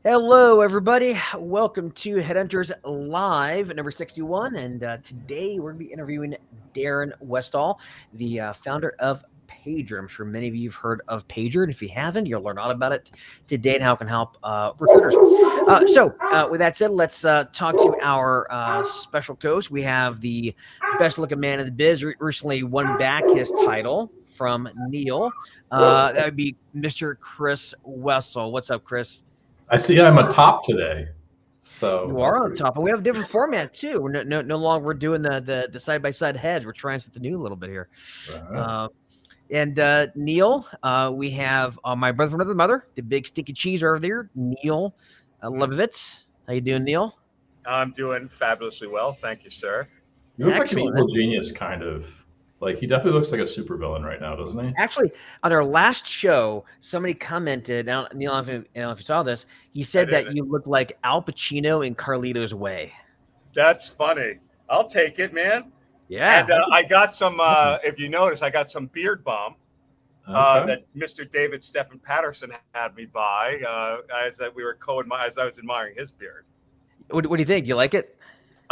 Hello, everybody. Welcome to Headhunters Live, number 61. And today we're going to be interviewing Darren Westall, the founder of Paiger. I'm sure many of you have heard of Paiger. And if you haven't, you'll learn all about it today and how it can help recruiters. With that said, let's talk to our special host. We have the best looking man in the biz, recently won back his title from Neil. That would be Mr. Chris Westall. What's up, Chris? I see I'm a top today. So you are on top, and we have a different format too. We're no longer doing the side by side heads. We're trying something new a little bit here. Right. And Neil, we have my brother from another mother, the big sticky cheese over there, Neil Lebovitz. How you doing, Neil? I'm doing fabulously well, thank you, sir. You look like an evil genius, kind of. Like, he definitely looks like a supervillain right now, doesn't he? Actually, on our last show, somebody commented, Neil, I don't know if you saw this, he said that you looked like Al Pacino in Carlito's Way. That's funny. I'll take it, man. Yeah. And I got some, if you notice, I got some beard balm that Mr. David Stephen Patterson had me buy as I was admiring his beard. What do you think? Do you like it?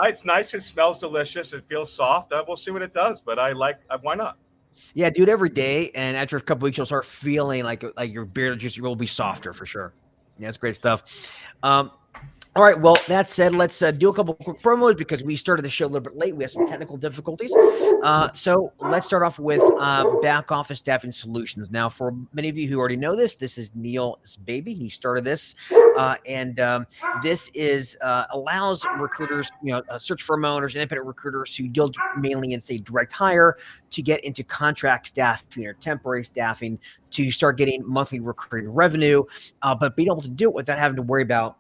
It's nice. It smells delicious. It feels soft. We'll see what it does, but I like. Why not? Yeah, do it every day, and after a couple weeks, you'll start feeling like your beard just will be softer for sure. Yeah, it's great stuff. All right, well, that said, let's do a couple quick promos because we started the show a little bit late. We have some technical difficulties. So let's start off with Back Office Staffing Solutions. Now, for many of you who already know this is Neil's baby. He started this, and this is allows recruiters, search firm owners, independent recruiters who deal mainly in, say, direct hire to get into contract staffing or temporary staffing to start getting monthly recurring revenue, but being able to do it without having to worry about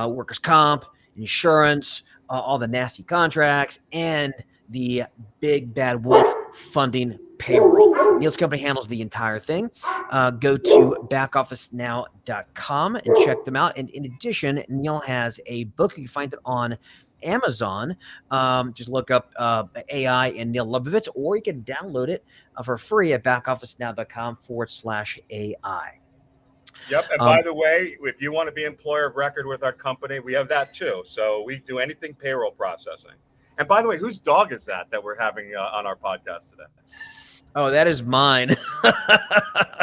workers' comp, insurance, all the nasty contracts, and the big bad wolf funding payroll. Neil's company handles the entire thing. Go to backofficenow.com and check them out. And in addition, Neil has a book. You can find it on Amazon. Just look up AI and Neil Lebovitz, or you can download it for free at backofficenow.com/AI. Yep. And by the way, if you want to be employer of record with our company, we have that too. So we do anything payroll processing. And by the way, whose dog is that we're having on our podcast today? Oh, that is mine. All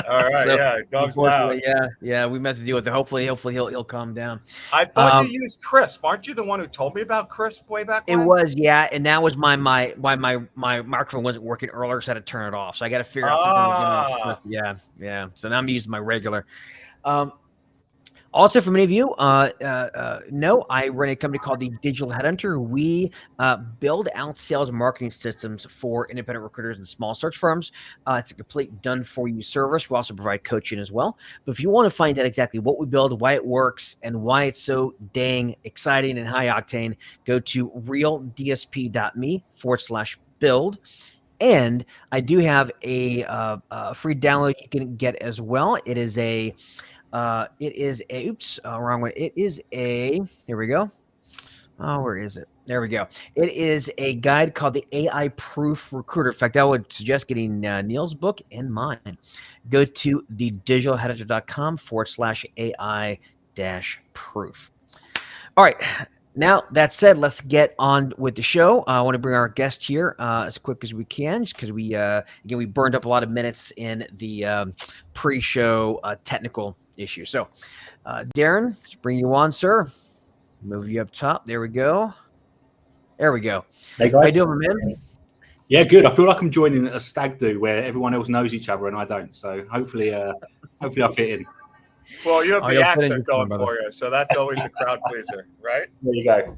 right. So, yeah. Dog's loud. Yeah. We meant to deal with it. Hopefully he'll calm down. I thought you used Crisp. Aren't you the one who told me about Crisp way back when? It was, yeah. And that was my microphone wasn't working earlier, so I had to turn it off. So I got to figure out something. Yeah. So now I'm using my regular. Also, for many of you know, I run a company called the Digital Headhunter. We build out sales marketing systems for independent recruiters and small search firms. It's a complete done-for-you service. We also provide coaching as well. But if you want to find out exactly what we build, why it works, and why it's so dang exciting and high octane, go to realdsp.me/build. And I do have a free download you can get as well. It is a wrong one. Here we go. Oh, where is it? There we go. It is a guide called the AI Proof Recruiter. In fact, I would suggest getting Neil's book and mine. Go to thedigitalheadhunter.com/AI-proof. All right. Now, that said, let's get on with the show. I want to bring our guest here as quick as we can, just because we burned up a lot of minutes in the pre-show technical issue. So, Darren, let's bring you on, sir. Move you up top. There we go. Hey, guys. How you doing, man? Yeah, good. I feel like I'm joining a stag do where everyone else knows each other and I don't. So hopefully I fit in. Well, you have the accent going for you, so that's always a crowd pleaser, right? There you go.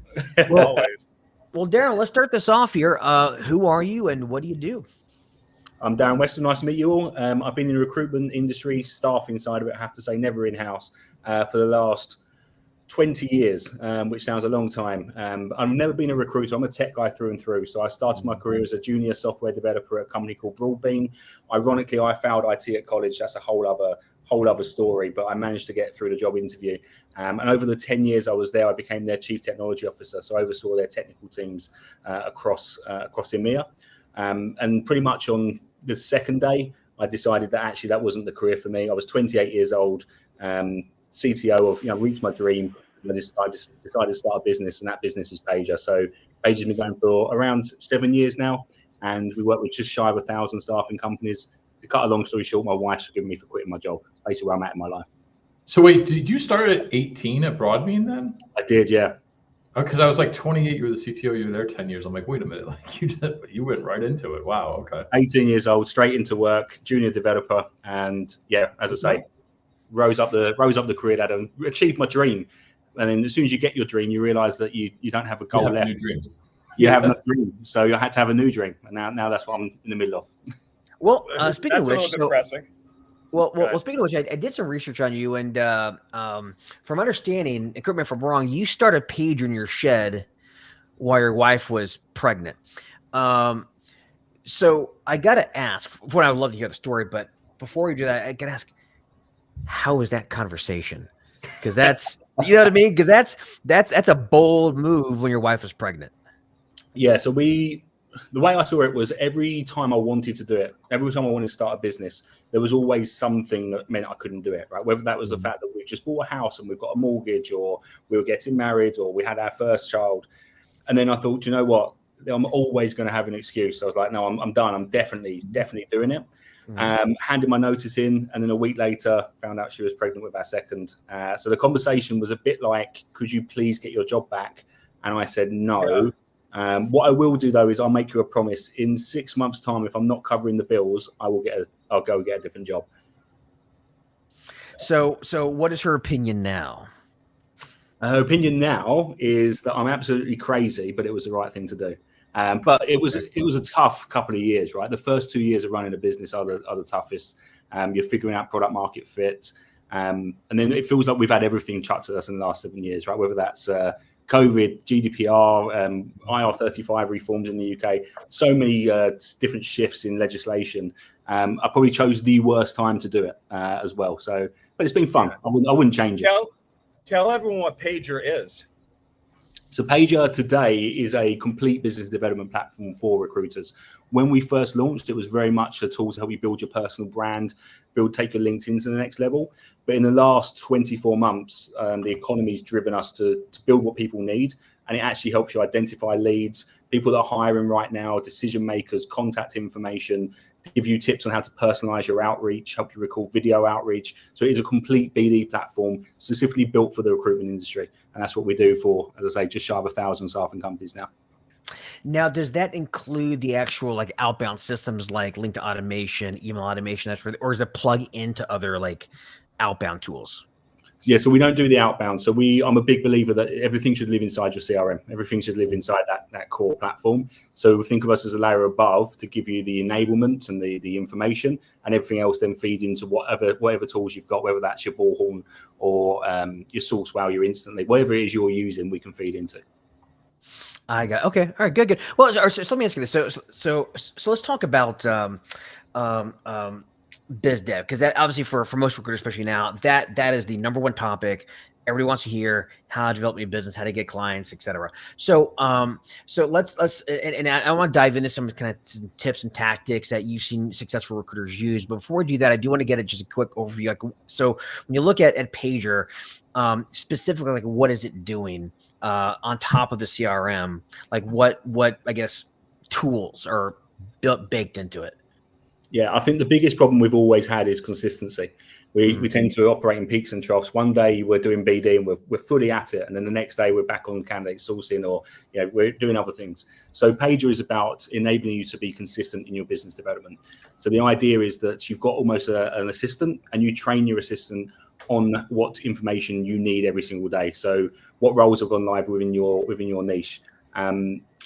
Always. Well, Darren, let's start this off here. Who are you and what do you do? I'm Darren Westall. Nice to meet you all. I've been in the recruitment industry, staffing side of it, I have to say, never in-house, for the last 20 years, which sounds a long time. I've never been a recruiter. I'm a tech guy through and through. So I started my career as a junior software developer at a company called Broadbean. Ironically, I failed IT at college. That's a whole other story, but I managed to get through the job interview. And over the 10 years I was there, I became their chief technology officer. So I oversaw their technical teams across EMEA. And pretty much on the second day, I decided that actually that wasn't the career for me. I was 28 years old. CTO of, reached my dream. And I decided to start a business, and that business is Paiger. So Paiger's been going for around 7 years now, and we work with just shy of 1,000 staffing companies. To cut a long story short, my wife's forgiven me for quitting my job. It's basically where I'm at in my life. So wait, did you start at 18 at Broadbean then? I did, yeah. Because I was like 28, you were the CTO, you were there 10 years. I'm like, wait a minute, like you went right into it. Wow, okay. 18 years old, straight into work, junior developer, and yeah, as I say, rose up the career ladder and achieved my dream. And then as soon as you get your dream, you realize that you don't have a goal left. You have no dream, so you had to have a new dream, and now that's what I'm in the middle of. Well, speaking of which, that's a little depressing. Well, speaking of which, I did some research on you, and from understanding, and correct me if I'm wrong, you started Paiger in your shed while your wife was pregnant. So I got to ask, for I would love to hear the story, but before you do that, I got to ask, how was that conversation? Because that's, you know what I mean? Because that's a bold move when your wife was pregnant. Yeah, so the way I saw it was every time I wanted to do it, every time I wanted to start a business, there was always something that meant I couldn't do it, right? Whether that was the fact that we just bought a house and we've got a mortgage, or we were getting married, or we had our first child. And then I thought, you know what? I'm always going to have an excuse. So I was like, no, I'm done. I'm definitely doing it. Handed my notice in, and then a week later found out she was pregnant with our second. So the conversation was a bit like, could you please get your job back? And I said, no. What I will do though is I'll make you a promise. In 6 months' time, if I'm not covering the bills, I'll go get a different job. So what is her opinion now? Her opinion now is that I'm absolutely crazy, but it was the right thing to do. But it was a tough couple of years, right? The first 2 years of running a business are the toughest. You're figuring out product market fit, and then it feels like we've had everything chucked at us in the last 7 years, right? Whether that's COVID, GDPR, IR35 reforms in the UK, so many different shifts in legislation. I probably chose the worst time to do it as well. So, but it's been fun. I wouldn't change it. Tell everyone what Paiger is. So Paiger today is a complete business development platform for recruiters. When we first launched, it was very much a tool to help you build your personal brand, take your LinkedIn to the next level. But in the last 24 months, the economy's driven us to build what people need, and it actually helps you identify leads, people that are hiring right now, decision makers, contact information, give you tips on how to personalize your outreach, help you record video outreach. So it is a complete BD platform specifically built for the recruitment industry. And that's what we do for, as I say, just shy of 1,000 staffing companies now. Now, does that include the actual like outbound systems like LinkedIn automation, email automation, or is it plug into other like outbound tools? Yeah, so we don't do the outbound. So I'm a big believer that everything should live inside your CRM. Everything should live inside that core platform. So think of us as a layer above to give you the enablement and the information, and everything else then feeds into whatever tools you've got, whether that's your Bullhorn or your SourceWow, your Instantly, whatever it is you're using, we can feed into. I got okay. All right, good. Well, so let me ask you this. So let's talk about biz dev, because that obviously for most recruiters, especially now, that is the number one topic. Everybody wants to hear how to develop your business, how to get clients, etc. So let's and I want to dive into some kind of some tips and tactics that you've seen successful recruiters use. But before we do that, I do want to get just a quick overview. Like, so when you look at Paiger, specifically, like what is it doing on top of the CRM? Like what I guess tools are baked into it? Yeah, I think the biggest problem we've always had is consistency. We tend to operate in peaks and troughs. One day we're doing BD and we're fully at it, and then the next day we're back on candidate sourcing, or we're doing other things. So Paiger is about enabling you to be consistent in your business development. So the idea is that you've got almost an assistant, and you train your assistant on what information you need every single day. So what roles have gone live within your niche?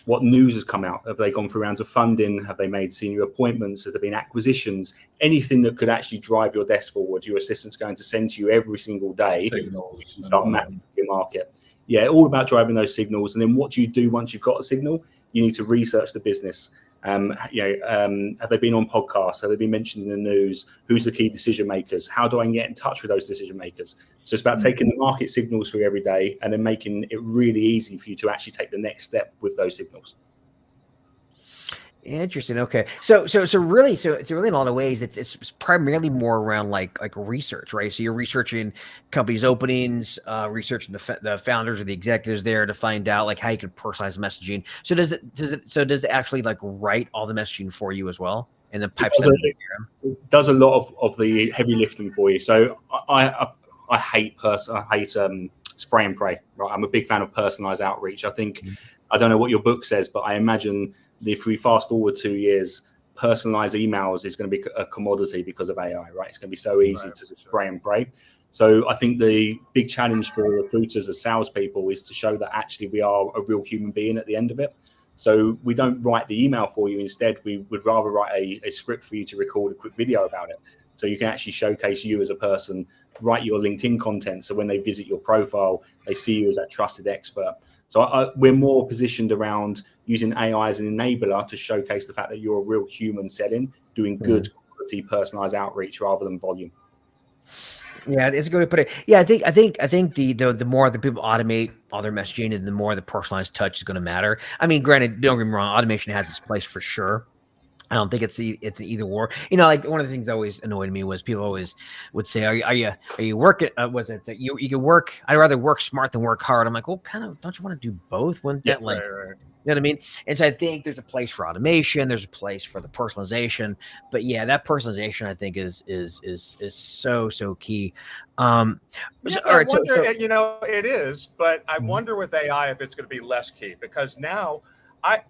What news has come out? Have they gone through rounds of funding? Have they made senior appointments? Has there been acquisitions? Anything that could actually drive your desk forward, your assistant's going to send to you every single day. Signals. You start mapping your market. Yeah, all about driving those signals. And then what do you do once you've got a signal? You need to research the business. Have they been on podcasts? Have they been mentioned in the news? Who's the key decision makers? How do I get in touch with those decision makers? So it's about taking the market signals for every day and then making it really easy for you to actually take the next step with those signals. Interesting. Okay. So really in a lot of ways, it's primarily more around like research, right? So you're researching companies' openings, researching the founders or the executives there to find out like how you can personalize messaging. So does it actually like write all the messaging for you as well, and then pipes that into it does a lot of the heavy lifting for you. So I hate spray and pray. Right, I'm a big fan of personalized outreach. I think I don't know what your book says, but I imagine if we fast forward 2 years, personalized emails is going to be a commodity because of AI. Right, it's going to be so easy to spray and pray. So I think the big challenge for recruiters as salespeople is to show that actually we are a real human being at the end of it. So we don't write the email for you. Instead, we would rather write a script for you to record a quick video about it. So you can actually showcase you as a person, write your LinkedIn content. So when they visit your profile, they see you as that trusted expert. So we're more positioned around using AI as an enabler to showcase the fact that you're a real human selling, doing good quality personalized outreach rather than volume. Yeah, it's a good way to put it. Yeah, I think the more the people automate all their messaging, and the more the personalized touch is going to matter. I mean, granted, don't get me wrong, automation has its place for sure. I don't think it's an either or. You know, like one of the things that always annoyed me was people always would say, "Are you working? Was it that you can work? I'd rather work smart than work hard." I'm like, well, kind of. Don't you want to do both? Wouldn't that like? Right. You know what I mean? And so I think there's a place for automation. There's a place for the personalization. But yeah, that personalization I think is so key. Yeah, I wonder, you know, it is, but I wonder with AI if it's going to be less key, because now I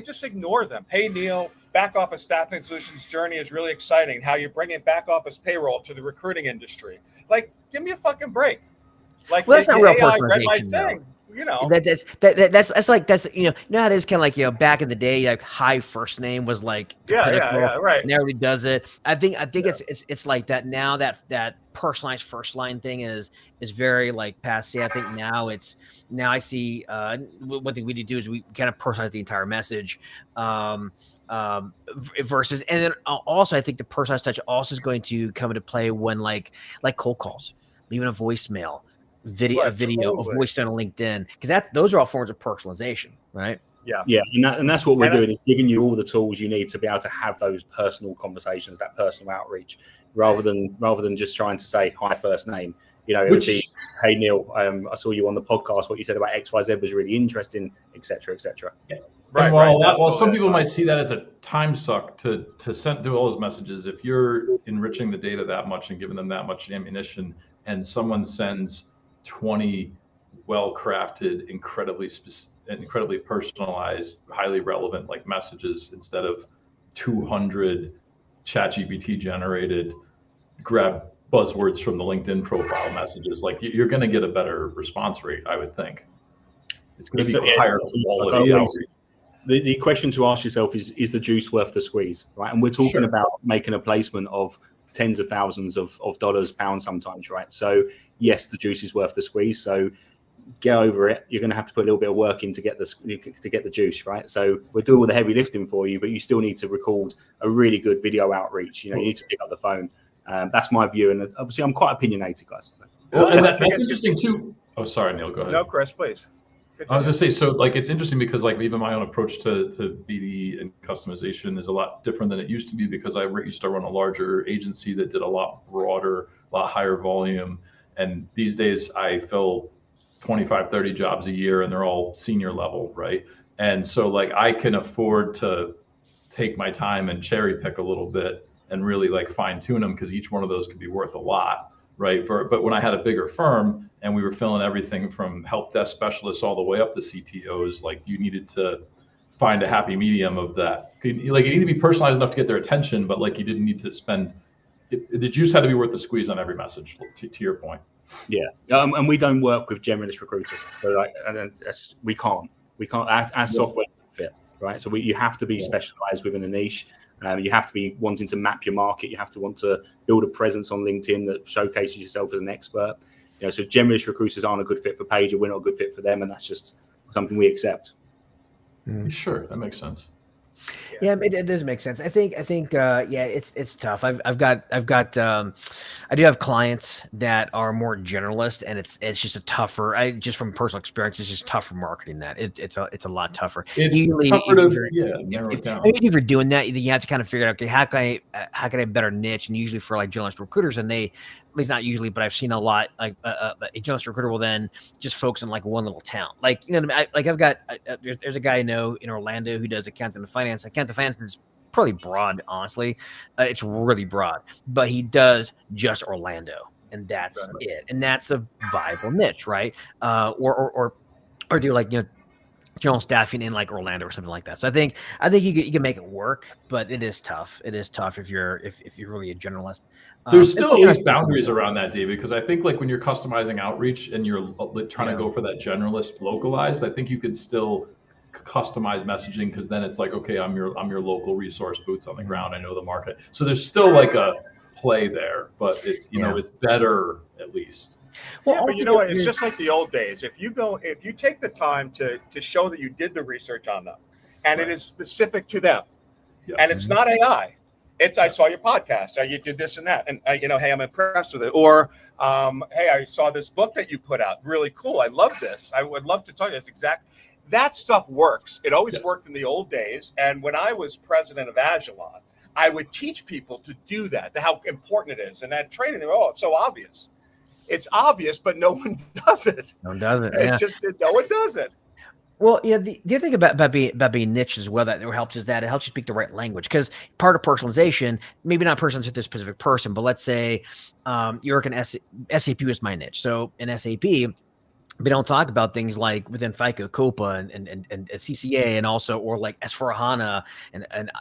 just ignore them. Hey, Neil, back office staffing solutions journey is really exciting. How you're bringing back office payroll to the recruiting industry. Like, give me a fucking break. Like, well, that's not real AI read my personalization, thing. You know, that's like you know how it is kind of like, you know, back in the day, like high first name was like yeah, right. And everybody does it. I think it's like that now. That personalized first line thing is very like passe. I think now I see one thing we need to do is we kind of personalize the entire message, versus, and then also I think the personalized touch also is going to come into play when like cold calls, leaving a voicemail, a video, a voice on LinkedIn, because those are all forms of personalization, right? Yeah, and that's what we're doing, is giving you all the tools you need to be able to have those personal conversations, that personal outreach, rather than just trying to say hi first name. You know, it would be, hey Neil, I saw you on the podcast. What you said about XYZ was really interesting, etc., etc. Yeah. Right. While some people might see that as a time suck to send through all those messages, if you're enriching the data that much and giving them that much ammunition, and someone sends 20 well-crafted, incredibly personalized, highly relevant like messages instead of 200 ChatGPT generated grab buzzwords from the LinkedIn profile messages, like you're going to get a better response rate, I would think. It's going to be higher quality outreach. The question to ask yourself is the juice worth the squeeze, right? And we're talking about making a placement of tens of thousands of dollars, pounds sometimes, right? So yes, the juice is worth the squeeze. So get over it. You're going to have to put a little bit of work in to get the juice, right? So we'll do all the heavy lifting for you, but you still need to record a really good video outreach. You know, you need to pick up the phone. That's my view, and obviously I'm quite opinionated, guys. Well, and that's interesting too. Oh, sorry, Neil, go ahead. No, Chris, please. I was gonna say, so like it's interesting because like even my own approach to BD and customization is a lot different than it used to be, because I used to run a larger agency that did a lot broader, a lot higher volume, and these days I fill 25, 30 jobs a year, and they're all senior level, right? And so like I can afford to take my time and cherry pick a little bit and really like fine tune them, because each one of those could be worth a lot, right? But when I had a bigger firm and we were filling everything from help desk specialists all the way up to CTOs, like you needed to find a happy medium of that. Like you need to be personalized enough to get their attention, but like you didn't need to spend, the juice had to be worth the squeeze on every message, to your point. Yeah, and we don't work with generalist recruiters, so like, we can't. Our software doesn't fit, right? So you have to be specialized within a niche. You have to be wanting to map your market. You have to want to build a presence on LinkedIn that showcases yourself as an expert. You know, so generalist recruiters aren't a good fit for Paiger. We're not a good fit for them, and that's just something we accept. Sure, that makes sense. Yeah, it does make sense. I think, yeah, it's tough. I've got, I do have clients that are more generalist, and it's just a tougher. Just from personal experience, it's just tougher marketing that. It's a lot tougher. It's Usually, tougher to narrow it down. If you're doing that, you have to kind of figure out, okay, how can I better niche? And usually for like generalist recruiters, and they, at least not usually, but I've seen a lot, like a generalist recruiter will then just focus on like one little town. Like, you know what I mean? Like I've got, there's a guy I know in Orlando who does accounting and finance. Accounting and finance is pretty broad, honestly. It's really broad, but he does just Orlando, and that's it. And that's a viable niche, right? Or do like, you know, general staffing in like Orlando or something like that. So I think you can make it work, but it is tough. It is tough if you're really a generalist. There's still at least boundaries around that, Dave, because I think like when you're customizing outreach and you're trying to go for that generalist localized, I think you could still customize messaging, because then it's like, okay, I'm your local resource, boots on the ground. I know the market. So there's still like a play there, but it's know it's better at least. Well, but you know what? It's just like the old days. If you take the time to show that you did the research on them, and it is specific to them, and it's not AI. It's I saw your podcast. You did this and that, and hey, I'm impressed with it. Or hey, I saw this book that you put out. Really cool. I love this. I would love to tell you this exact. That stuff works. It always worked in the old days. And when I was president of Agilon, I would teach people to do that, how important it is. And that training, it's so obvious. It's obvious, but no one does it. No one does it. It's just no one does it. Well, yeah, the other thing about being niche as well that helps is that it helps you speak the right language. Because part of personalization, maybe not personalized to this specific person, but let's say you work in SAP was my niche. So in SAP, we don't talk about things like within FICO, COPA, and CCA, and also, or like S4HANA and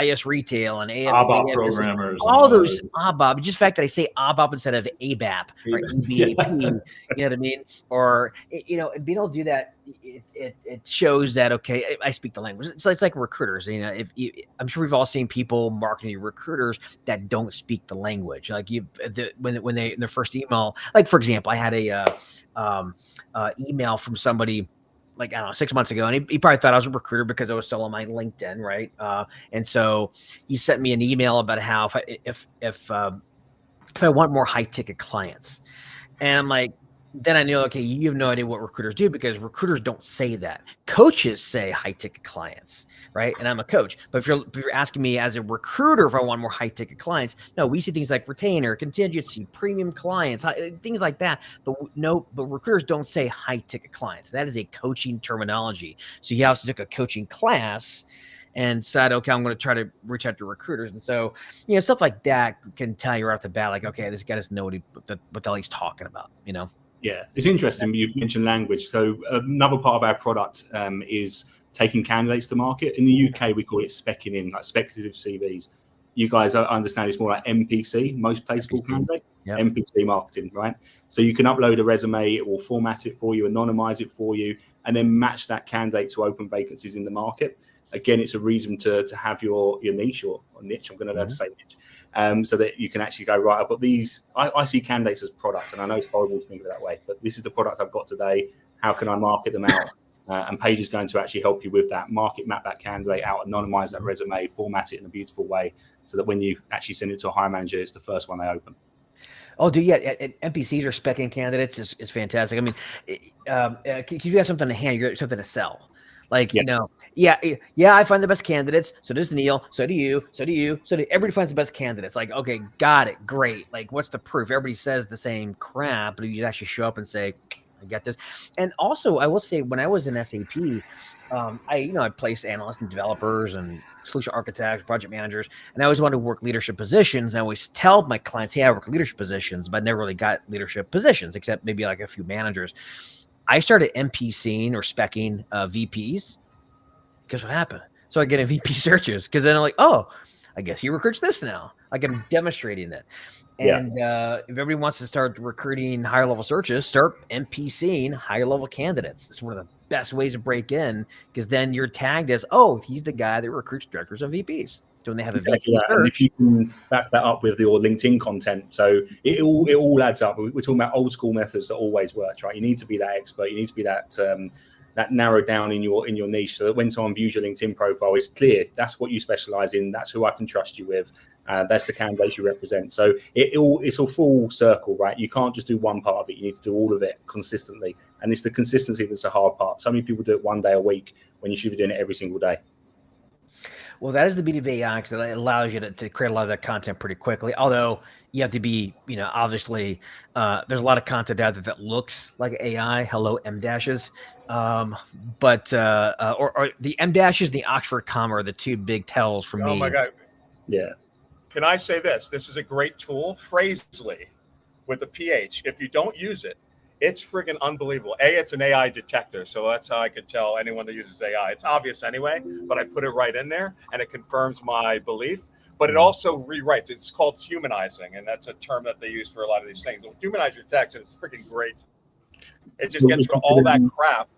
IS Retail and ABAP programmers. All those ABAP. Just the fact that I say ABAP instead of ABAP or EBAP, you know what I mean? Or, and being able to do that, it shows that, okay, I speak the language. It's like recruiters. I'm sure we've all seen people marketing recruiters that don't speak the language. Like when they in their first email, like for example, I had a email from somebody like, I don't know, 6 months ago, and he probably thought I was a recruiter because I was still on my LinkedIn, right? And so he sent me an email about how if I want more high ticket clients, and I'm like, then I knew, okay, you have no idea what recruiters do, because recruiters don't say that. Coaches say high ticket clients, right? And I'm a coach. But if you're asking me as a recruiter if I want more high ticket clients, no, we see things like retainer, contingency, premium clients, things like that. But recruiters don't say high ticket clients. That is a coaching terminology. So he also took a coaching class and said, okay, I'm going to try to reach out to recruiters. And so, stuff like that can tell you right off the bat, like, okay, this guy doesn't know what the hell he's talking about, Yeah, it's interesting. You've mentioned language. So another part of our product is taking candidates to market. In the UK, we call it specking in, like speculative CVs. You guys, I understand it's more like MPC, most placeable candidate, MPC marketing, right? So you can upload a resume, it will format it for you, anonymize it for you, and then match that candidate to open vacancies in the market. Again, it's a reason to have your niche or niche. I'm going to learn to say niche. So that you can actually go, right, I've got these. I see candidates as products, and I know it's horrible to think of it that way, but this is the product I've got today. How can I market them out? And Paiger is going to actually help you with that. Market map that candidate out, anonymize that resume, format it in a beautiful way, so that when you actually send it to a hiring manager, it's the first one they open. Oh, dude, yeah. NPCs are specking candidates is fantastic. I mean, if you have something to hand, you got something to sell. Like, I find the best candidates. So does Neil. So do you. So do everybody finds the best candidates. Like, okay, got it. Great. Like, what's the proof? Everybody says the same crap, but you actually show up and say, I get this. And also, I will say, when I was in SAP, I placed analysts and developers and solution architects, project managers, and I always wanted to work leadership positions. And I always tell my clients, hey, I work leadership positions, but I never really got leadership positions, except maybe like a few managers. I started MPCing or specking VPs, because what happened? So I get in VP searches, because then I'm like, oh, I guess he recruits this now. Like, I'm demonstrating it. And if everybody wants to start recruiting higher level searches, start MPCing higher level candidates. It's one of the best ways to break in, because then you're tagged as, oh, he's the guy that recruits directors and VPs. So when they have a VP search, and if you can back that up with your LinkedIn content, so it all adds up. We're talking about old school methods that always work, right? You need to be that expert. You need to be that that narrowed down in your niche, so that when someone views your LinkedIn profile, it's clear that's what you specialize in. That's who I can trust you with. That's the candidate you represent. So it's a full circle, right? You can't just do one part of it. You need to do all of it consistently. And it's the consistency that's the hard part. So many people do it one day a week when you should be doing it every single day. Well, that is the beauty of AI, because it allows you to create a lot of that content pretty quickly. Although you have to be, obviously, there's a lot of content out there that looks like AI. Hello, M dashes. But or the M dashes, the Oxford comma are the two big tells for me. Oh my God. Yeah. Can I say this? This is a great tool, Phrasely, with a PH. If you don't use it, it's friggin' unbelievable. It's an AI detector, so that's how I could tell anyone that uses AI. It's obvious anyway, but I put it right in there, and it confirms my belief. But it also rewrites. It's called humanizing, and that's a term that they use for a lot of these things. It'll humanize your text, and it's freaking great. It just gets rid of all that crap.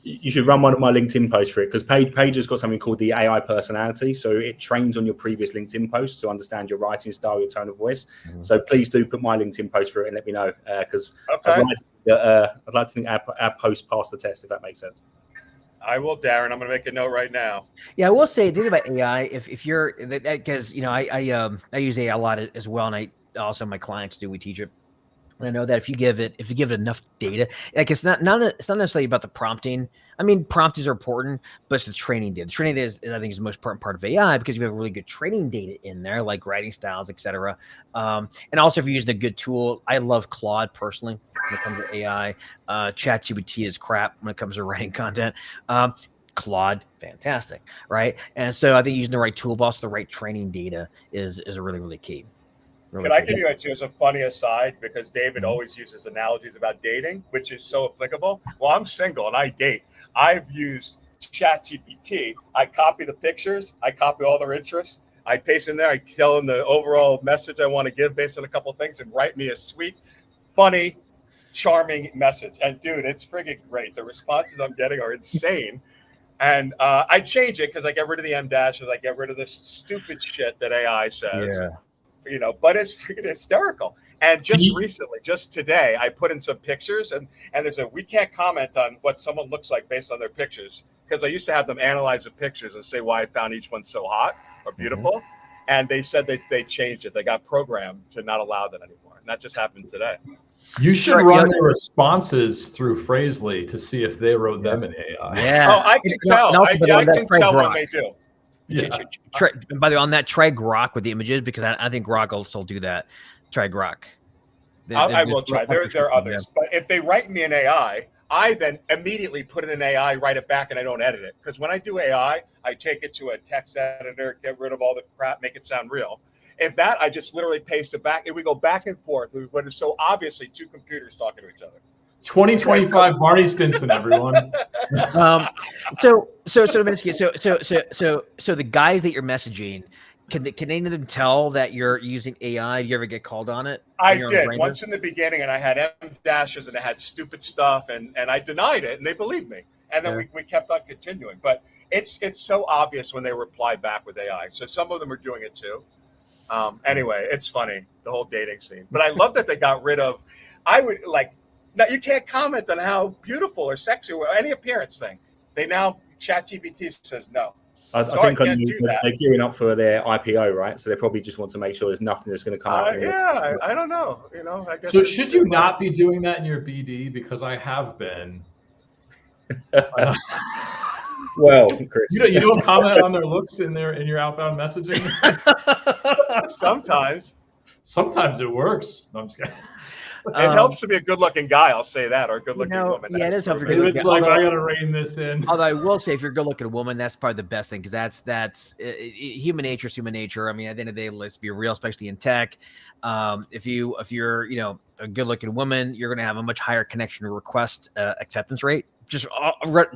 You should run one of my LinkedIn posts for it, because Paiger's got something called the AI personality. So it trains on your previous LinkedIn posts to understand your writing style, your tone of voice. So please do put my LinkedIn post for it and let me know, because I'd like to think our post passed the test, if that makes sense. I will, Darren. I'm going to make a note right now. Yeah, I will say, think about AI. If you're, because I use AI a lot as well, and I also, my clients do. We teach it. And I know that if you give it enough data, like it's not necessarily about the prompting. I mean, promptings are important, but it's the training data. The training data I think is the most important part of AI, because you have really good training data in there, like writing styles, etc. And also, if you're using a good tool, I love Claude personally when it comes to AI. ChatGPT is crap when it comes to writing content. Claude, fantastic, right? And so I think using the right toolbox, the right training data is really, really key. Can I give you as a funny aside, because David always uses analogies about dating, which is so applicable? Well, I'm single and I date. I've used ChatGPT. I copy the pictures. I copy all their interests. I paste in there. I tell them the overall message I want to give based on a couple of things, and write me a sweet, funny, charming message. And dude, it's friggin' great. The responses I'm getting are insane. And I change it because I get rid of the M dashes. I get rid of this stupid shit that AI says. Yeah. But it's freaking hysterical. And just today, I put in some pictures, and they said, we can't comment on what someone looks like based on their pictures, because I used to have them analyze the pictures and say why I found each one so hot or beautiful. And they said they changed it. They got programmed to not allow that anymore. And that just happened today. You should run the responses through Phrasely to see if they wrote them in AI. Yeah. Oh, I can tell. I can tell when they do. Yeah. By the way, on that, try Grok with the images, because I think Grok will still do that. Try Grok. I will try. There are others. But if they write me an AI, I then immediately put it in AI, write it back, and I don't edit it. Because when I do AI, I take it to a text editor, get rid of all the crap, make it sound real. If that, I just literally paste it back, and we go back and forth. When it's so obviously two computers talking to each other. 2025 Barney Stinson, everyone. So the guys that you're messaging, can any of them tell that you're using AI? Do you ever get called on it? I did once in the beginning, and I had M dashes and I had stupid stuff, and I denied it, and they believed me, and then we kept on continuing. But it's so obvious when they reply back with AI. So some of them are doing it too. Anyway, it's funny, the whole dating scene. But I love that they got rid of. Now, you can't comment on how beautiful or sexy or any appearance thing. They now, ChatGPT says no. I think they're gearing up for their IPO, right? So they probably just want to make sure there's nothing that's going to come out. Yeah, I don't know. I guess. So should you not be doing that in your BD? Because I have been. Well, Chris, you don't comment on their looks in your outbound messaging. Sometimes it works. No, I'm just kidding. It helps to be a good-looking guy. I'll say that, or a good-looking woman. Yeah, it is helpful. It's like, I gotta rein this in. Although I will say, if you're a good-looking woman, that's probably the best thing, because that's human nature is human nature. I mean, at the end of the day, let's be real, especially in tech. If you're a good-looking woman, you're gonna have a much higher connection request acceptance rate. Just right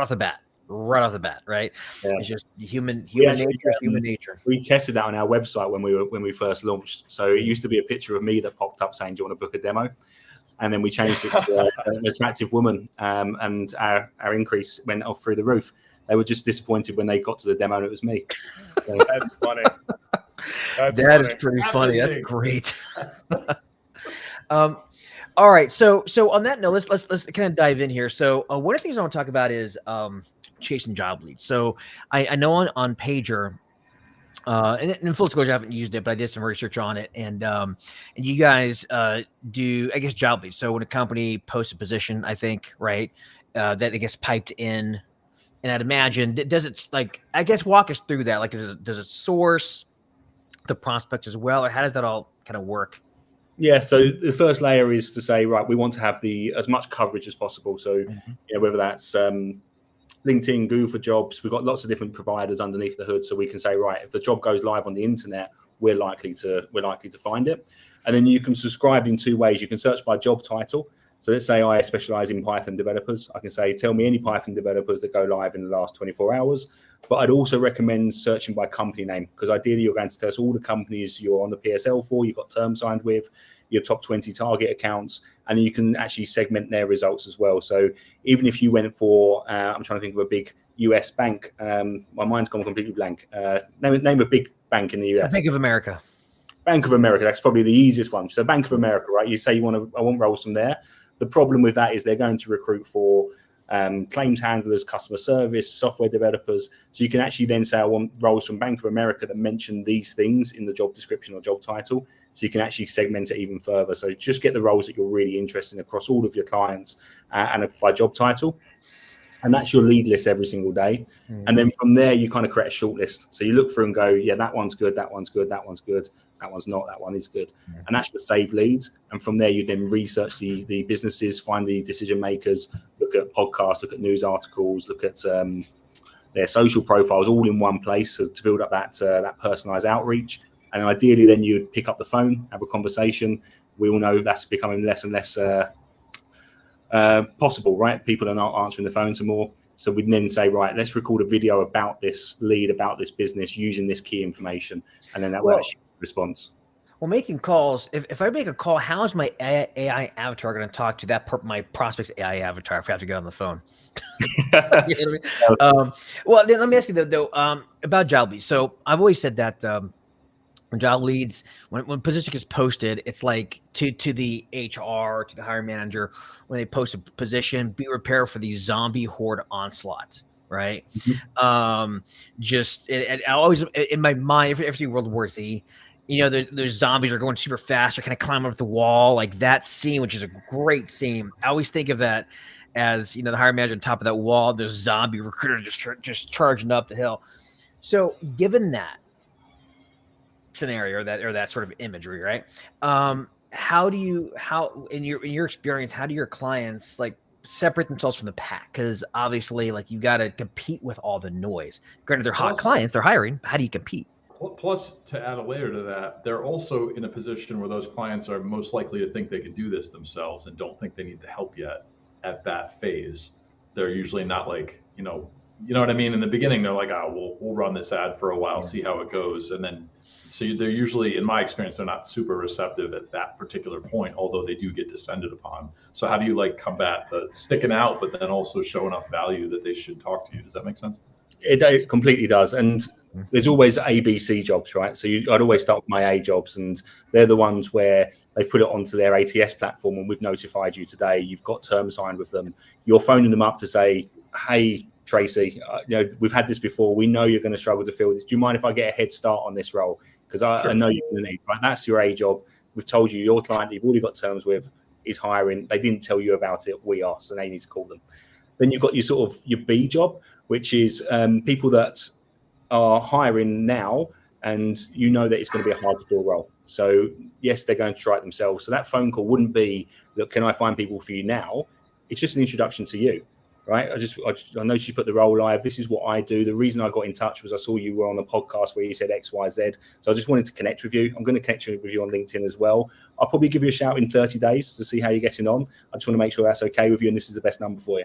off the bat. Right? Yeah. It's just human nature. We tested that on our website when we first launched. So it used to be a picture of me that popped up saying, "Do you want to book a demo?" And then we changed it to an attractive woman, and our increase went off through the roof. They were just disappointed when they got to the demo and it was me. So. That's funny. That is pretty funny. That's great. All right. So on that note, let's kind of dive in here. So one of the things I want to talk about is chasing job leads. So I know on Paiger, and in full disclosure, I haven't used it, but I did some research on it, and you guys do, I guess, job leads. So when a company posts a position, I think, right, that it gets piped in, and I'd imagine, does it, like, I guess, walk us through that? Like, does it source the prospects as well, or how does that all kind of work? Yeah, so the first layer is to say, right, we want to have as much coverage as possible. So, whether that's LinkedIn, Google for Jobs, we've got lots of different providers underneath the hood, so we can say, right, if the job goes live on the internet, we're likely to find it. And then you can subscribe in two ways. You can search by job title. So let's say I specialize in Python developers. I can say, tell me any Python developers that go live in the last 24 hours. But I'd also recommend searching by company name, because ideally you're going to tell us all the companies you're on the PSL for, you've got terms signed with, your top 20 target accounts, and you can actually segment their results as well. So even if you went for, I'm trying to think of a big US bank, my mind's gone completely blank. Name a big bank in the US. Bank of America. Bank of America, that's probably the easiest one. So Bank of America, right? You say I want roles from there. The problem with that is they're going to recruit for claims handlers, customer service, software developers. So you can actually then say, I want roles from Bank of America that mention these things in the job description or job title. So you can actually segment it even further. So just get the roles that you're really interested in across all of your clients and by job title. And that's your lead list every single day. And then from there, you kind of create a short list. So you look through and go, yeah, that one's good, that one's good, that one's good, that one's not, that one is good. And that's your saved leads. And from there, you then research the businesses, find the decision makers, look at podcasts, look at news articles, look at their social profiles, all in one place to build up that personalized outreach. And ideally, then you'd pick up the phone, have a conversation. We all know that's becoming less and less possible, right? People are not answering the phone some more. So we'd then say, right, let's record a video about this lead, about this business, using this key information. And then that will actually response. Well, making calls, if I make a call, how is my AI avatar going to talk to my prospect's AI avatar if I have to get on the phone? You know what I mean? Well, then let me ask you though, about job leads. So I've always said that when job leads, when position gets posted, it's like to the HR, to the hiring manager, when they post a position, be prepared for these zombie horde onslaughts, right? Just I always, in my mind, every World War Z, you know, there's zombies are going super fast, they're kind of climbing up the wall, like that scene, which is a great scene. I always think of that as, you know, the hiring manager on top of that wall, there's zombie recruiters just charging up the hill. So given that scenario or that sort of imagery, right? How in your experience, how do your clients like separate themselves from the pack? Because obviously, like, you got to compete with all the noise. Granted, they're hot clients, they're hiring. How do you compete? Plus, to add a layer to that, they're also in a position where those clients are most likely to think they can do this themselves and don't think they need the help yet at that phase. They're usually not like, you know what I mean? In the beginning, they're like, oh, we'll run this ad for a while, see how it goes. And then, so they're usually, in my experience, they're not super receptive at that particular point, although they do get descended upon. So how do you like combat the sticking out, but then also show enough value that they should talk to you? Does that make sense? It completely does. And there's always ABC jobs, right? So I'd always start with my A jobs, and they're the ones where they've put it onto their ATS platform and we've notified you today. You've got terms signed with them. You're phoning them up to say, hey, Tracy, you know, we've had this before. We know you're going to struggle to fill this. Do you mind if I get a head start on this role? Because I know you're going to need, right? That's your A job. We've told you your client that you've already got terms with is hiring. They didn't tell you about it. We are, so they need to call them. Then you've got your B job, which is people that are hiring now, and you know that it's going to be a hard to fill role. So yes, they're going to try it themselves. So that phone call wouldn't be, look, can I find people for you now? It's just an introduction to you, right? I noticed you put the role live. This is what I do. The reason I got in touch was I saw you were on the podcast where you said X, Y, Z. So I just wanted to connect with you. I'm going to connect with you on LinkedIn as well. I'll probably give you a shout in 30 days to see how you're getting on. I just want to make sure that's okay with you, and this is the best number for you.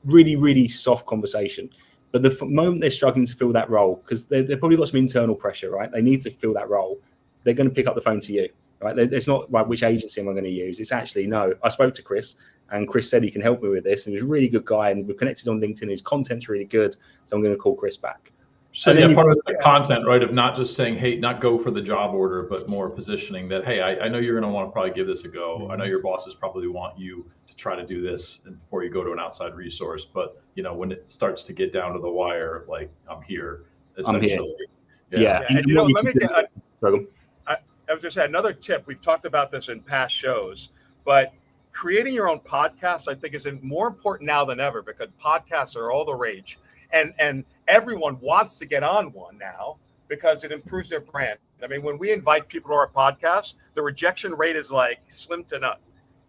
Really, really soft conversation. But the moment they're struggling to fill that role, because they've probably got some internal pressure, right? They need to fill that role. They're going to pick up the phone to you, right? It's not like, which agency am I going to use? It's actually, no, I spoke to Chris, and Chris said he can help me with this. And he's a really good guy, and we've connected on LinkedIn. His content's really good, so I'm going to call Chris back. So yeah, part of it's the content, right? Of not just saying, hey, not go for the job order, but more positioning that, hey, I know you're going to want to probably give this a go. Mm-hmm. I know your bosses probably want you to try to do this and before you go to an outside resource. But when it starts to get down to the wire, like I'm here, essentially. Yeah. And let me get. I was just saying another tip. We've talked about this in past shows, but creating your own podcast, I think, is more important now than ever because podcasts are all the rage. And everyone wants to get on one now because it improves their brand. I mean, when we invite people to our podcast, the rejection rate is like slim to none.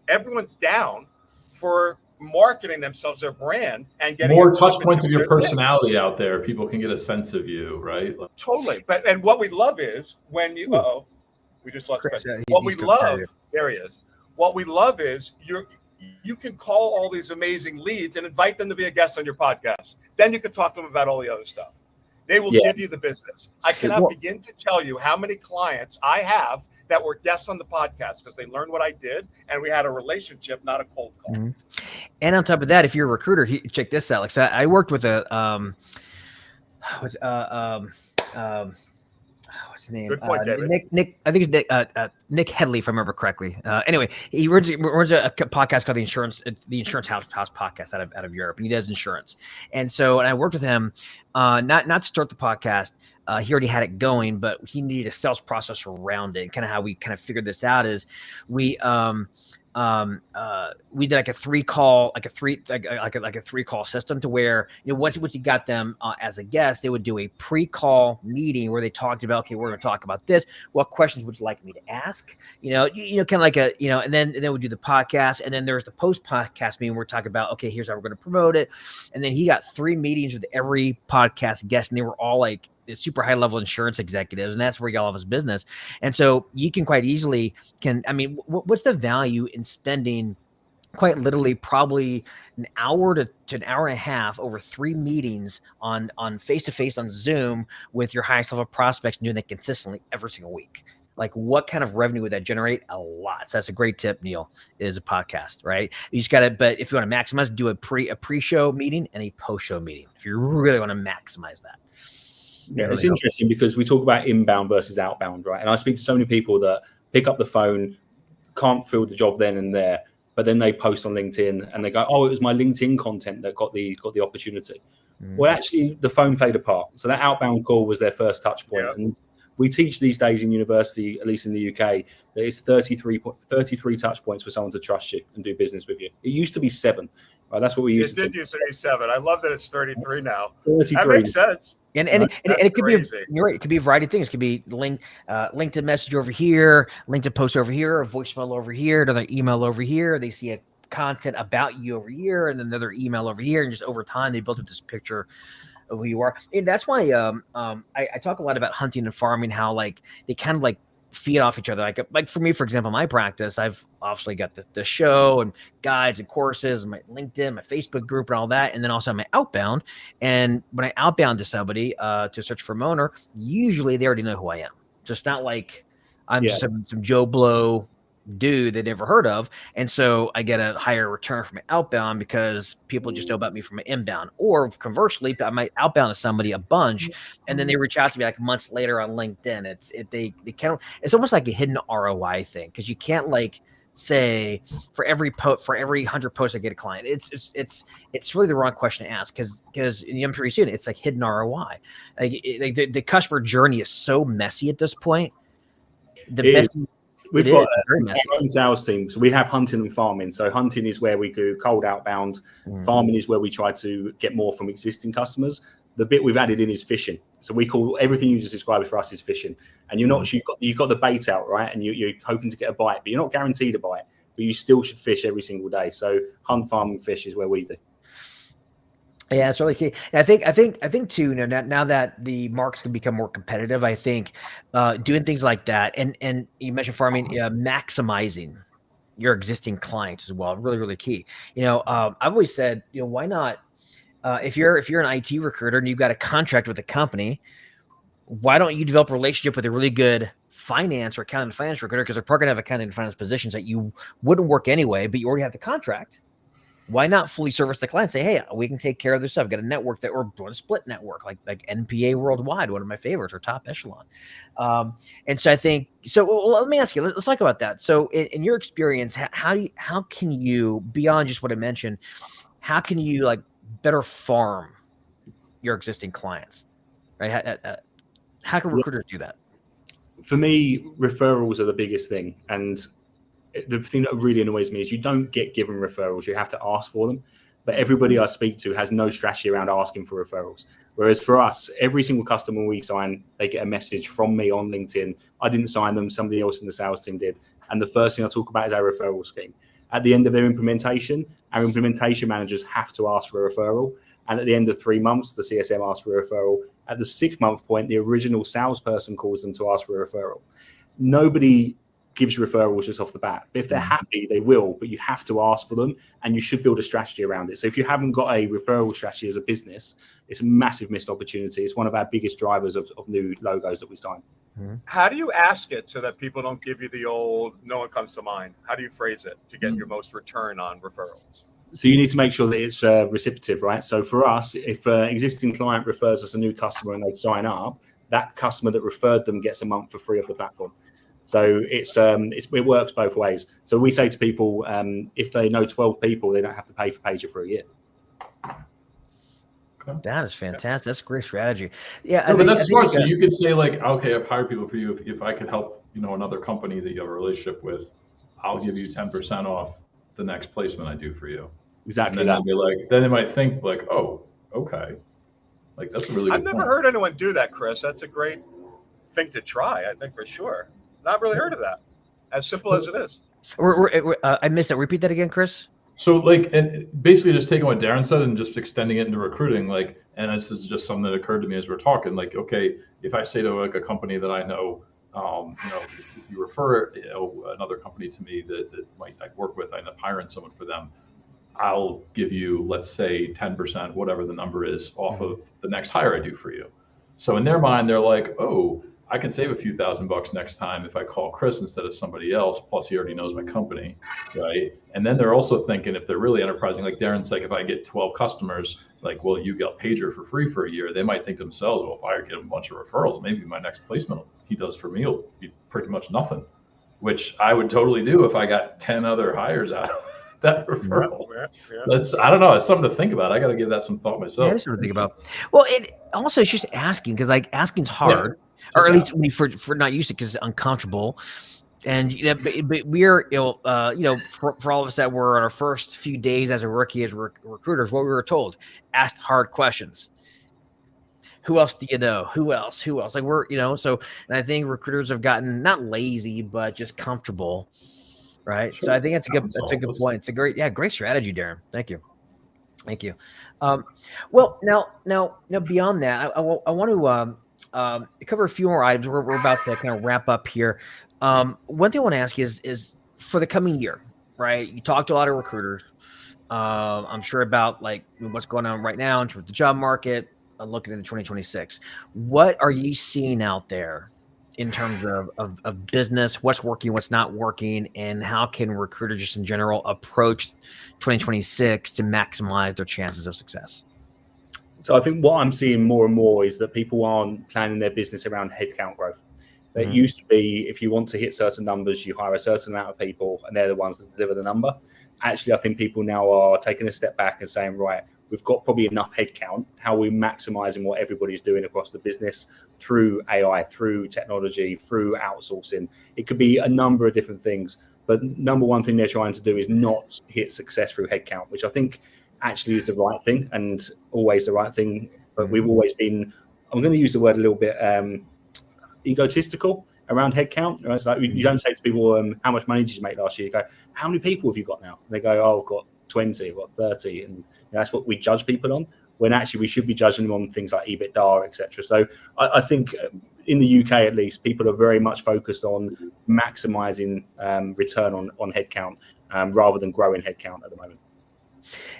Everyone's down for marketing themselves, their brand, and getting more touch points of your personality out there. People can get a sense of you, right? Totally. And what we love is when you, we just lost Chris. What we love, there he is. What we love is you can call all these amazing leads and invite them to be a guest on your podcast. Then you can talk to them about all the other stuff. They will give you the business. I cannot begin to tell you how many clients I have that were guests on the podcast because they learned what I did and we had a relationship, not a cold call. Mm-hmm. And on top of that, if you're a recruiter, check this out. Like, so I worked with what's his name? Good point, David. Nick, I think it's Nick Headley, if I remember correctly. Anyway, he runs a podcast called the Insurance House Podcast out of Europe, and he does insurance. And I worked with him, not to start the podcast. He already had it going, but he needed a sales process around it. And kind of how we kind of figured this out is we did like a three call system to where, once you got them as a guest, they would do a pre-call meeting where they talked about, okay, we're going to talk about this. What questions would you like me to ask? Kind of like and then we do the podcast, and then there's the post-podcast meeting where we're talking about, okay, here's how we're going to promote it. And then he got 3 meetings with every podcast guest, and they were all like super high level insurance executives, and that's where he got all of his business. And so you can quite easily what's the value in spending quite literally probably an hour to an hour and a half over 3 meetings on face-to-face on Zoom with your highest level prospects and doing that consistently every single week? Like, what kind of revenue would that generate? A lot. So that's a great tip, Neil, is a podcast, right? You just got to, but if you want to maximize, do a pre-show meeting and a post-show meeting if you really want to maximize that. Yeah, it's interesting because we talk about inbound versus outbound, right? And I speak to so many people that pick up the phone, can't fill the job then and there, but then they post on LinkedIn and they go, "Oh, it was my LinkedIn content that got the opportunity." Mm-hmm. Well, actually, the phone played a part. So that outbound call was their first touch point. Yeah. And we teach these days in university, at least in the UK, that it's 33 touch points for someone to trust you and do business with you. It used to be 7. Right? That's what we used to. It did used to be 7. I love that it's 33 now. 33. That makes sense. And it could be, you're right, it could be a variety of things. It could be LinkedIn message over here, LinkedIn post over here, a voicemail over here, another email over here. They see a content about you over here, and another email over here, and just over time they built up this picture of who you are. And that's why I talk a lot about hunting and farming, how like they kind of like feed off each other. Like for me, for example, my practice, I've obviously got the show and guides and courses and my LinkedIn, my Facebook group and all that. And then also my outbound. And when I outbound to somebody to search for a owner, usually they already know who I am. Just not like I'm just some Joe Blow dude they never heard of. And so I get a higher return from my outbound because people just know about me from my inbound. Or conversely, I might outbound to somebody a bunch and then they reach out to me like months later on LinkedIn. It's almost like a hidden ROI thing, because you can't like say for every 100 posts I get a client. It's really the wrong question to ask, because I'm pretty soon it's like hidden ROI. Like the customer journey is so messy at this point. We've got our own sales team. So we have hunting and farming. So hunting is where we do cold outbound. Farming is where we try to get more from existing customers. The bit we've added in is fishing. So we call everything you just described for us is fishing. And you've got the bait out, right? And you're hoping to get a bite, but you're not guaranteed a bite. But you still should fish every single day. So hunt, farm, and fish is where we do. Yeah, it's really key. And I think too, now that the markets can become more competitive, I think doing things like that, and you mentioned farming, maximizing your existing clients as well, really, really key. I've always said, why not, if you're an IT recruiter and you've got a contract with a company, why don't you develop a relationship with a really good finance or accounting and finance recruiter, because they're probably going to have accounting and finance positions that you wouldn't work anyway, but you already have the contract. why not fully service the client? Say, hey, we can take care of this stuff. Got a network that we're doing a split network, like NPA Worldwide, one of my favorites, or top echelon. And so I think so. Well, let me ask you. Let's talk about that. So, in your experience, how can you, beyond just what I mentioned, how can you like better farm your existing clients? Right? How can recruiters do that? For me, referrals are the biggest thing, and the thing that really annoys me is you don't get given referrals. You have to ask for them. But everybody I speak to has no strategy around asking for referrals. Whereas for us, every single customer we sign, they get a message from me on LinkedIn. I didn't sign them, somebody else in the sales team did. And the first thing I talk about is our referral scheme. At the end of their implementation, our implementation managers have to ask for a referral. And at the end of 3 months, the CSM asks for a referral. At the 6-month point, the original salesperson calls them to ask for a referral. Nobody gives referrals just off the bat. If they're happy, they will, but you have to ask for them, and you should build a strategy around it. So if you haven't got a referral strategy as a business, it's a massive missed opportunity. It's one of our biggest drivers of new logos that we sign. How do you ask it so that people don't give you the old, no one comes to mind? How do you phrase it to get your most return on referrals? So you need to make sure that it's reciprocative, right? So for us, if an existing client refers us a new customer and they sign up, that customer that referred them gets a month for free of the platform. So it works both ways. So we say to people, if they know 12 people, they don't have to pay for Paiger for a year. That is fantastic. That's a great strategy. Yeah, but that's smart. So you could say like, okay, I've hired people for you. If I could help, another company that you have a relationship with, I'll give you 10% off the next placement I do for you. Exactly. And then they'll be like, then they might think like, oh, okay, like that's a really good I've never heard anyone do that, Chris. That's a great thing to try, I think, for sure. Not really heard of that. As simple as it is. I missed it. Repeat that again, Chris. So like, and basically just taking what Darren said and just extending it into recruiting, like, and this is just something that occurred to me as we're talking, like, okay, if I say to like a company that I know, if you refer another company to me that might I work with, I end up hiring someone for them, I'll give you, let's say 10%, whatever the number is, off of the next hire I do for you. So in their mind, they're like, oh, I can save a few $1,000 next time if I call Chris instead of somebody else. Plus, he already knows my company, right? And then they're also thinking, if they're really enterprising, like Darren's like, if I get 12 customers, like, well, you got Paiger for free for a year. They might think to themselves, well, if I get a bunch of referrals, maybe my next placement he does for me will be pretty much nothing, which I would totally do if I got 10 other hires out of that referral. That's, I don't know, it's something to think about. I got to give that some thought myself. Yeah, something to think about. Well, it also it's just asking, because like asking's hard, or at least for not used to, because it's uncomfortable. And but we're for all of us that were on our first few days as a rookie as recruiters, what we were told: ask hard questions. Who else do you know? Who else? Like we're so, and I think recruiters have gotten not lazy but just comfortable. Right. Sure. So I think that's a good point. It's a great strategy, Darren. Thank you. Well, now beyond that, I want to cover a few more items. We're about to kind of wrap up here. One thing I want to ask you is for the coming year, right? You talked to a lot of recruiters. I'm sure about like what's going on right now in terms of the job market, looking into 2026. What are you seeing out there in terms of business, what's working, what's not working, and how can recruiters just in general approach 2026 to maximize their chances of success? So I think what I'm seeing more and more is that people aren't planning their business around headcount growth. It used to be, if you want to hit certain numbers, you hire a certain amount of people and they're the ones that deliver the number. Actually, I think people now are taking a step back and saying, right, we've got probably enough headcount. How are we maximizing what everybody's doing across the business through AI, through technology, through outsourcing? It could be a number of different things. But number one thing they're trying to do is not hit success through headcount, which I think actually is the right thing and always the right thing. But we've always been, I'm going to use the word a little bit egotistical around headcount. Right? It's like you don't say to people, how much money did you make last year? You go, how many people have you got now? And they go, oh, I've got 20, I've got 30. And that's what we judge people on, when actually we should be judging them on things like EBITDA, etc. So I think in the UK, at least, people are very much focused on maximizing return on headcount rather than growing headcount at the moment.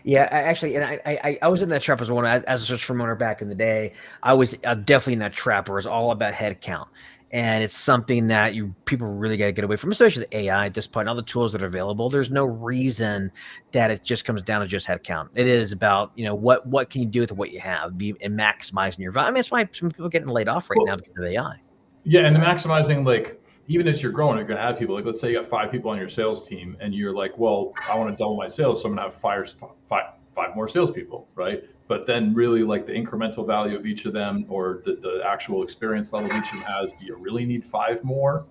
Yeah, actually, and I was in that trap as well. As a search firm owner back in the day, I was definitely in that trap where it's all about headcount. and it's something that people really got to get away from, especially the AI at this point. All the tools that are available, there's no reason that it just comes down to just headcount. It is about what can you do with what you have, and maximizing your value. I mean, that's why some people are getting laid off right now because of AI. Yeah, and maximizing, like, even as you're growing, you're going to have people. Like, let's say you got 5 people on your sales team, and you're like, well, I want to double my sales, so I'm going to have five more salespeople, right? But then really, like, the incremental value of each of them, or the actual experience level each of them has, do you really need 5 more?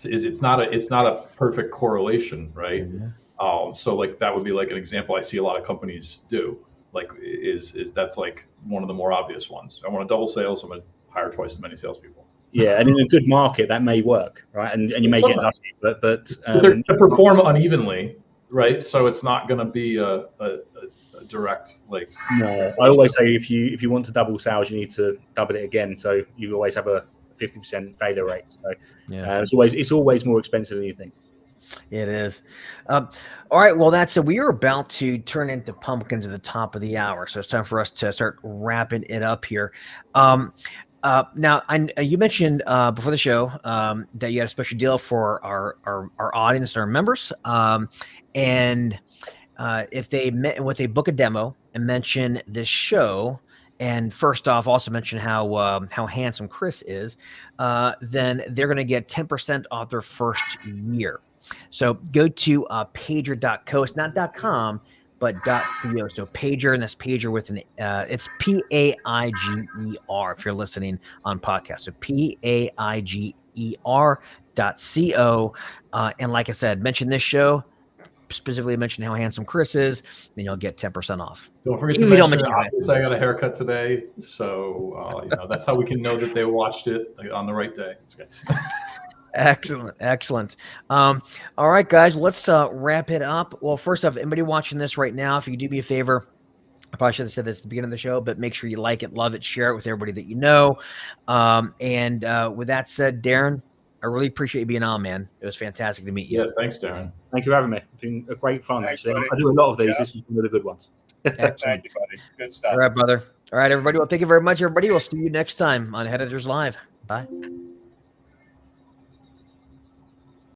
It's not a perfect correlation, right? Mm-hmm. So like that would be like an example I see a lot of companies do. Like is that's like one of the more obvious ones. I want to double sales, I'm going to hire twice as many salespeople. Yeah, and in a good market that may work, right? And you may get lucky, but they perform unevenly, right? So it's not going to be a direct, like. No, I always say if you want to double sales, you need to double it again. So you always have a 50% failure rate. So it's always more expensive than you think. It is. All right. Well, that's it. We are about to turn into pumpkins at the top of the hour, so it's time for us to start wrapping it up here. Now, you mentioned before the show that you had a special deal for our audience, our members, and if they book a demo and mention this show, and first off, also mention how handsome Chris is, then they're going to get 10% off their first year. So go to Paiger.co. It's not .com, but .co. So Paiger, and that's Paiger with an it's Paiger if you're listening on podcast. So Paiger.co. And like I said, mention this show. Specifically mention how handsome Chris is, then you'll get 10% off. Don't forget to mention I got a haircut today, so that's how we can know that they watched it on the right day. Excellent. All right, guys, let's wrap it up. Well, first off, anybody watching this right now, if you do me a favor, I probably should have said this at the beginning of the show, but make sure you like it, love it, share it with everybody that you know. And with that said, Darren, I really appreciate you being on, man. It was fantastic to meet you. Yeah, thanks, Darren. Thank you for having me. It's been a great fun, actually. I do a lot of these. This is one of the good ones. Excellent. Thank you, buddy. Good stuff. All right, brother. All right, everybody. Well, thank you very much, everybody. We'll see you next time on Headhunters Live. Bye.